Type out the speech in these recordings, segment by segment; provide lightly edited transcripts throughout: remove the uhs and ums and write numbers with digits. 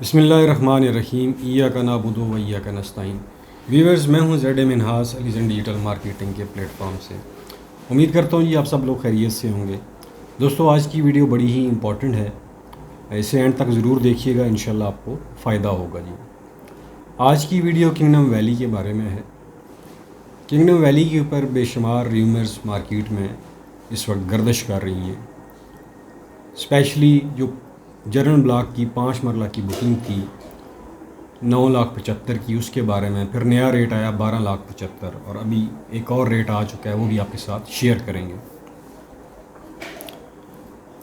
बिस्मिल्लाहिर्रहमानिर्रहीम इय्याका नअबुदु व इय्याका नस्तईन। व्यूअर्स, मैं हूं ज़ेड मिनहास अलीज़न डिजिटल मार्केटिंग के प्लेटफॉर्म से। उम्मीद करता हूं जी आप सब लोग खैरियत से होंगे। दोस्तों, आज की वीडियो बड़ी ही इम्पॉर्टेंट है, इसे एंड तक ज़रूर देखिएगा, इंशाल्लाह आपको फ़ायदा होगा जी। आज की वीडियो किंगडम वैली के बारे में है। किंगडम वैली के ऊपर बेशुमार र्यूमर्स मार्केट में इस वक्त गर्दिश कर रही हैं। स्पेशली जो जनरल ब्लॉक की 5 मरला की बुकिंग थी 9,75,000 की, उसके बारे में फिर नया रेट आया 12,75,000 और अभी एक और रेट आ चुका है, वो भी आपके साथ शेयर करेंगे।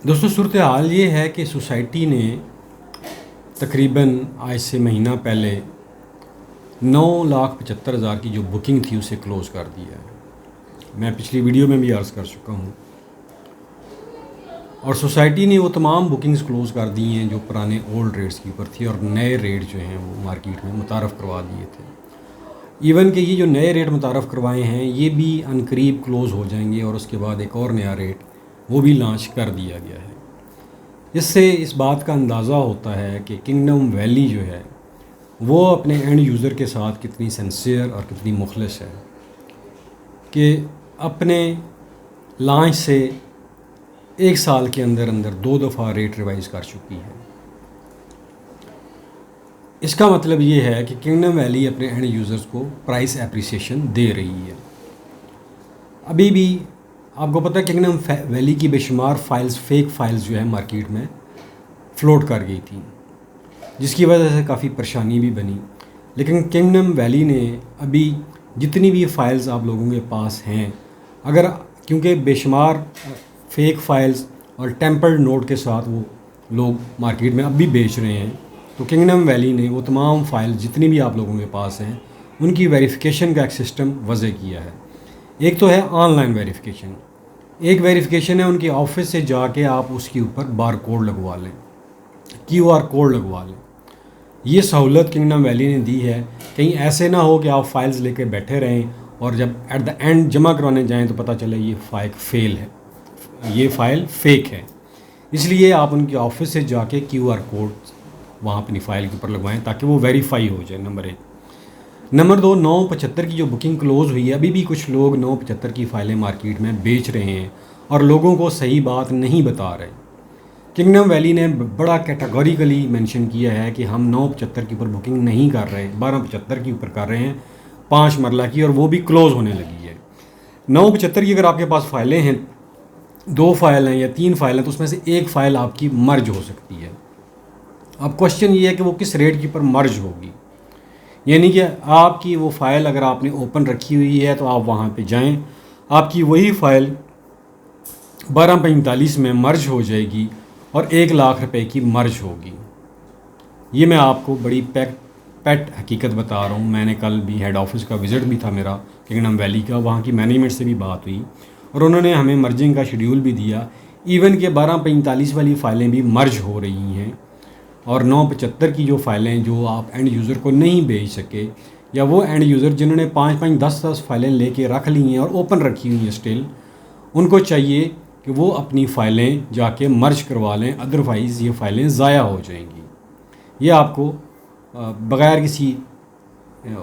दोस्तों, सूरत हाल ये है कि सोसाइटी ने तकरीबन आज से महीना पहले 9,75,000 की जो बुकिंग थी उसे क्लोज़ कर दिया है। मैं पिछली वीडियो में भी अर्ज़ कर चुका हूँ। और सोसाइटी ने वो तमाम बुकिंग्स क्लोज़ कर दी हैं जो पुराने ओल्ड रेट्स के ऊपर थी, और नए रेट जो हैं वो मार्केट में मुतारफ़ करवा दिए थे। इवन कि ये जो नए रेट मुतारफ़ करवाए हैं ये भी अनकरीब क्लोज़ हो जाएंगे, और उसके बाद एक और नया रेट वो भी लॉन्च कर दिया गया है। इससे इस बात का अंदाज़ा होता है कि किंगडम वैली जो है वो अपने एंड यूज़र के साथ कितनी सिंसियर और कितनी मुखलिस है कि अपने लॉन्च से एक साल के अंदर अंदर 2 दफ़ा रेट रिवाइज़ कर चुकी है। इसका मतलब ये है कि किंगडम वैली अपने एंड यूज़र्स को प्राइस एप्रिसिएशन दे रही है। अभी भी आपको पता है किंगडम वैली की बेशुमार फाइल्स, फेक फाइल्स जो है मार्केट में फ्लोट कर गई थी, जिसकी वजह से काफ़ी परेशानी भी बनी। लेकिन किंगडम वैली ने अभी जितनी भी फ़ाइल्स आप लोगों के पास हैं, अगर क्योंकि बेशुमार फेक फाइल्स और टेम्पर्ड नोट के साथ वो लोग मार्केट में अब भी बेच रहे हैं, तो किंगडम वैली ने वो तमाम फाइल जितनी भी आप लोगों के पास हैं उनकी वेरिफिकेशन का एक सिस्टम वज़े किया है। एक तो है ऑनलाइन वेरिफिकेशन, एक वेरिफिकेशन है उनके ऑफिस से जाके आप उसके ऊपर बार कोड लगवा लें, QR कोड लगवा लें। ये सहूलत किंगडम वैली ने दी है। कहीं ऐसे ना हो कि आप फाइल्स लेके बैठे रहें और जब एट द एंड जमा करवाने जाएँ तो पता चले ये ये फ़ाइल फ़ेक है। इसलिए आप उनके ऑफिस से जाके QR कोड वहाँ अपनी फ़ाइल के ऊपर लगवाएं ताकि वो वेरीफाई हो जाए, नंबर 1। नंबर 2, 9,75,000 की जो बुकिंग क्लोज़ हुई है, अभी भी कुछ लोग 9,75,000 की फ़ाइलें मार्केट में बेच रहे हैं और लोगों को सही बात नहीं बता रहे। किंगडम वैली ने बड़ा कैटेगोरिकली मेंशन किया है कि हम 9,75,000 के ऊपर बुकिंग नहीं कर रहे, 12,75,000 के ऊपर कर रहे हैं 5 मरला की, और वो भी क्लोज़ होने लगी है। 9,75,000 की अगर आपके पास फ़ाइलें हैं, 2 फाइल हैं या 3 फाइल हैं, तो उसमें से एक फ़ाइल आपकी मर्ज हो सकती है। अब क्वेश्चन ये है कि वो किस रेट के ऊपर मर्ज होगी। यानी कि आपकी वो फ़ाइल अगर आपने ओपन रखी हुई है तो आप वहाँ पे जाएं, आपकी वही फ़ाइल 1245 में मर्ज हो जाएगी और 1 लाख रुपए की मर्ज होगी। ये मैं आपको बड़ी पेट हकीकत बता रहा हूँ। मैंने कल भी हेड ऑफिस का विज़िट भी था मेरा किंगडम वैली का, वहाँ की मैनेजमेंट से भी बात हुई और उन्होंने हमें मर्जिंग का शेड्यूल भी दिया। इवन के 1245 वाली फ़ाइलें भी मर्ज हो रही हैं, और 9,75,000 की जो फ़ाइलें जो आप एंड यूज़र को नहीं भेज सके, या वो एंड यूज़र जिन्होंने 5-5, 10-10 फ़ाइलें लेके रख ली हैं और ओपन रखी हुई हैं स्टिल, उनको चाहिए कि वो अपनी फ़ाइलें जाके मर्ज करवा लें, अदरवाइज़ ये फ़ाइलें ज़ाया हो जाएंगी। ये आपको बग़ैर किसी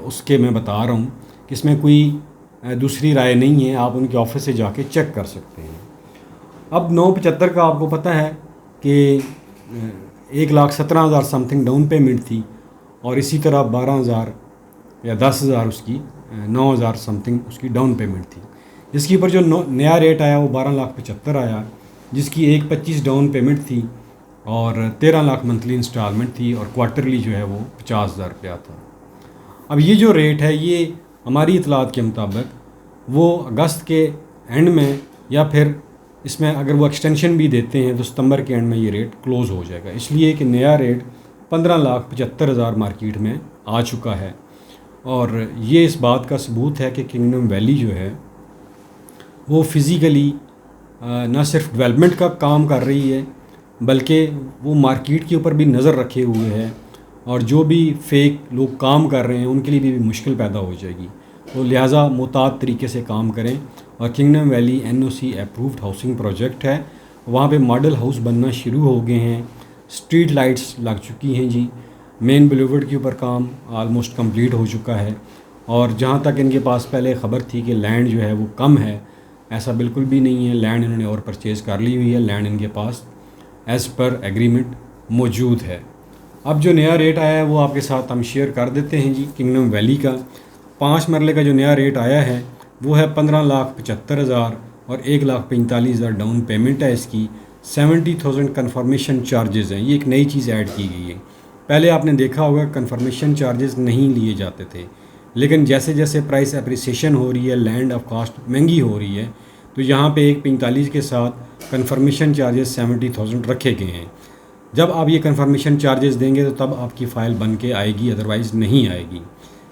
उसके मैं बता रहा हूँ कि इसमें कोई दूसरी राय नहीं है, आप उनके ऑफिस से जाके चेक कर सकते हैं। अब 9,75,000 का आपको पता है कि 1,17,000 समथिंग डाउन पेमेंट थी, और इसी तरह 12,000 या 10,000 उसकी 9,000 समथिंग उसकी डाउन पेमेंट थी। जिसके ऊपर जो नया रेट आया वो 12,75,000 आया, जिसकी 1,25,000 डाउन पेमेंट थी और 13 लाख मंथली इंस्टॉलमेंट थी, और क्वार्टरली जो है वो 50,000 रुपया था। अब ये जो रेट है ये हमारी इतलात के मुताबिक वो अगस्त के एंड में, या फिर इसमें अगर वो एक्सटेंशन भी देते हैं तो सितंबर के एंड में ये रेट क्लोज़ हो जाएगा। इसलिए कि नया रेट 15,75,000 मार्केट में आ चुका है, और ये इस बात का सबूत है कि किंगडम वैली जो है वो फ़िज़िकली ना सिर्फ डेवलपमेंट का काम कर रही है, बल्कि वो मार्केट के ऊपर भी नज़र रखे हुए है, और जो भी फेक लोग काम कर रहे हैं उनके लिए भी मुश्किल पैदा हो जाएगी। तो लिहाजा मुताद तरीके से काम करें। और kingdom valley NOC approved housing project है, वहाँ पे मॉडल हाउस बनना शुरू हो गए हैं, स्ट्रीट लाइट्स लग चुकी हैं जी। मेन बुलेवर्ड के ऊपर काम आलमोस्ट कंप्लीट हो चुका है। और जहाँ तक इनके पास पहले ख़बर थी कि लैंड जो है वो कम है, ऐसा बिल्कुल भी नहीं है। लैंड इन्होंने और परचेज़ कर ली हुई है, लैंड इनके पास एज़ पर एग्रीमेंट मौजूद है। अब जो नया रेट आया है वो आपके साथ हम शेयर कर देते हैं जी। किंगडम वैली का 5 मरले का जो नया रेट आया है वो है 15,75,000 और 1,45,000 डाउन पेमेंट है इसकी। 70,000 कन्फर्मेशन चार्जेस हैं। ये एक नई चीज़ ऐड की गई है। पहले आपने देखा होगा कन्फर्मेशन चार्जेस नहीं लिए जाते थे, लेकिन जैसे जैसे प्राइस अप्रिसिएशन हो रही है, लैंड ऑफ कॉस्ट महंगी हो रही है, तो यहाँ पे 1,45 के साथ कन्फर्मेशन चार्जेस 70,000 रखे गए हैं। जब आप ये कन्फर्मेशन चार्जेस देंगे तो तब आपकी फ़ाइल बन के आएगी, अदरवाइज़ नहीं आएगी।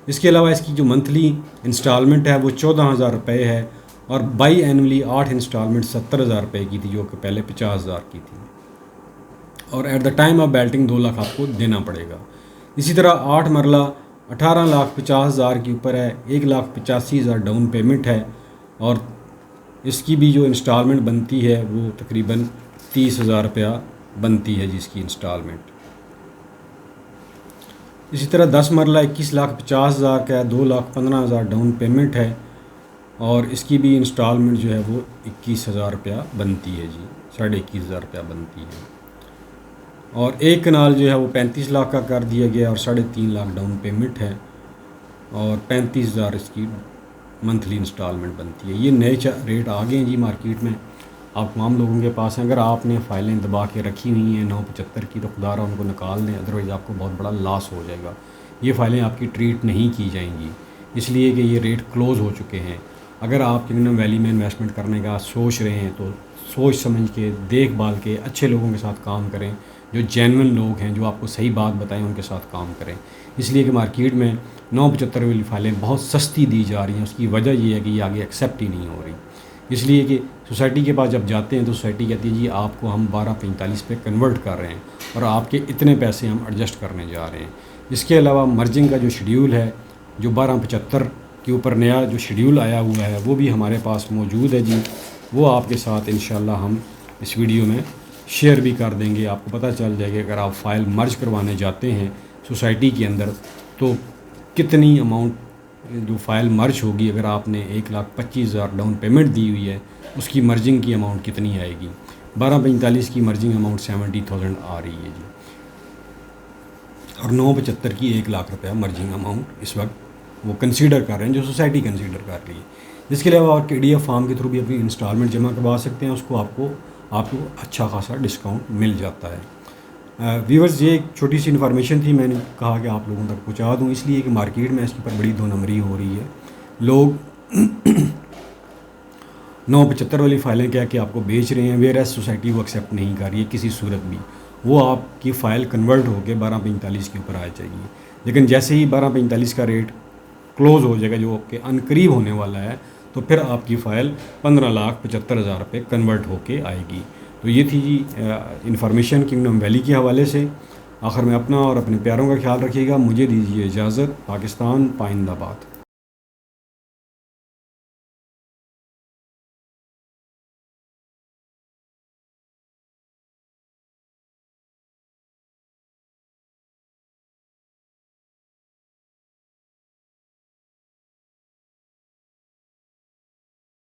इसके अलावा इसकी जो मंथली इंस्टॉलमेंट है वो 14,000 रुपये है और बाई एनुअली 8 इंस्टॉलमेंट 70,000 रुपये की थी, जो कि पहले 50,000 की थी। और at the time of Belting 2 lakh आपको देना पड़ेगा। इसी तरह 8 मरला 18,50,000 के ऊपर है, 1,85,000 डाउन पेमेंट है और इसकी भी जो इंस्टॉलमेंट बनती है वो तकरीबन 30,000 रुपया बनती है जिसकी इंस्टॉलमेंट। इसी तरह 10 मरला 21,50,000 का है, 2,15,000 डाउन पेमेंट है और इसकी भी इंस्टॉलमेंट जो है वो 21,000 रुपया बनती है जी, 21,500 रुपया बनती है। और एक कनाल जो है वो 35 लाख का कर दिया गया और 3.5 लाख डाउन पेमेंट है और 35,000 इसकी मंथली इंस्टॉलमेंट बनती है। ये नए रेट आ गए हैं जी मार्केट में, आप तमाम लोगों के पास हैं। अगर आपने फ़ाइलें दबा के रखी हुई हैं 975 की तो खुदारा उनको निकाल दें, अदरवाइज़ आपको बहुत बड़ा लॉस हो जाएगा। ये फ़ाइलें आपकी ट्रीट नहीं की जाएंगी, इसलिए कि ये रेट क्लोज़ हो चुके हैं। अगर आप किंगडम वैली में इन्वेस्टमेंट करने का सोच रहे हैं तो सोच समझ के, देखभाल के, अच्छे लोगों के साथ काम करें, जो जेन्युइन लोग हैं, जो आपको सही बात बताएं, उनके साथ काम करें। इसलिए कि मार्केट में 975 वाली फ़ाइलें बहुत सस्ती दी जा रही हैं। उसकी वजह ये है कि ये आगे एक्सेप्ट ही नहीं हो रही। इसलिए कि सोसाइटी के पास जब जाते हैं तो सोसाइटी कहती है जी आपको हम 1245 पे कन्वर्ट कर रहे हैं और आपके इतने पैसे हम एडजस्ट करने जा रहे हैं। इसके अलावा मर्जिंग का जो शेड्यूल है, जो 1275 के ऊपर नया जो शेड्यूल आया हुआ है वो भी हमारे पास मौजूद है जी। वो आपके साथ इंशाल्लाह हम इस वीडियो में शेयर भी कर देंगे। आपको पता चल जाएगा अगर आप फ़ाइल मर्ज करवाने जाते हैं सोसाइटी के अंदर तो कितनी अमाउंट जो फ़ाइल मर्ज होगी। अगर आपने 1,25,000 डाउन पेमेंट दी हुई है, उसकी मर्जिंग की अमाउंट कितनी आएगी। 1245 की मर्जिंग अमाउंट 70,000 आ रही है जी और 975 की 1 लाख रुपया मर्जिंग अमाउंट इस वक्त वो कंसीडर कर रहे हैं, जो सोसाइटी कंसीडर कर रही है। इसके अलावा आप KDF फार्म के थ्रू भी अपनी इंस्टॉलमेंट जमा करवा सकते हैं, उसको आपको अच्छा खासा डिस्काउंट मिल जाता है। व्यूअर्स, ये एक छोटी सी इन्फॉर्मेशन थी, मैंने कहा कि आप लोगों तक पहुंचा दूं, इसलिए कि मार्केट में इसके ऊपर बड़ी दो नंबरी हो रही है। लोग 975 वाली फ़ाइलें क्या कि आपको बेच रहे हैं, वेयर एज सोसाइटी वो एक्सेप्ट नहीं कर रही है किसी सूरत भी। वो आपकी फ़ाइल कन्वर्ट होकर 1245 के ऊपर आ जाएगी। लेकिन जैसे ही 1245 का रेट क्लोज़ हो जाएगा, जो कि अनकरीब होने वाला है, तो फिर आपकी फ़ाइल 15,75,000 रुपये कन्वर्ट होके आएगी। तो ये थी जी इन्फॉर्मेशन किंगडम वैली के हवाले से। आखिर में अपना और अपने प्यारों का ख्याल रखिएगा। मुझे दीजिए इजाज़त। पाकिस्तान पाइंदाबाद।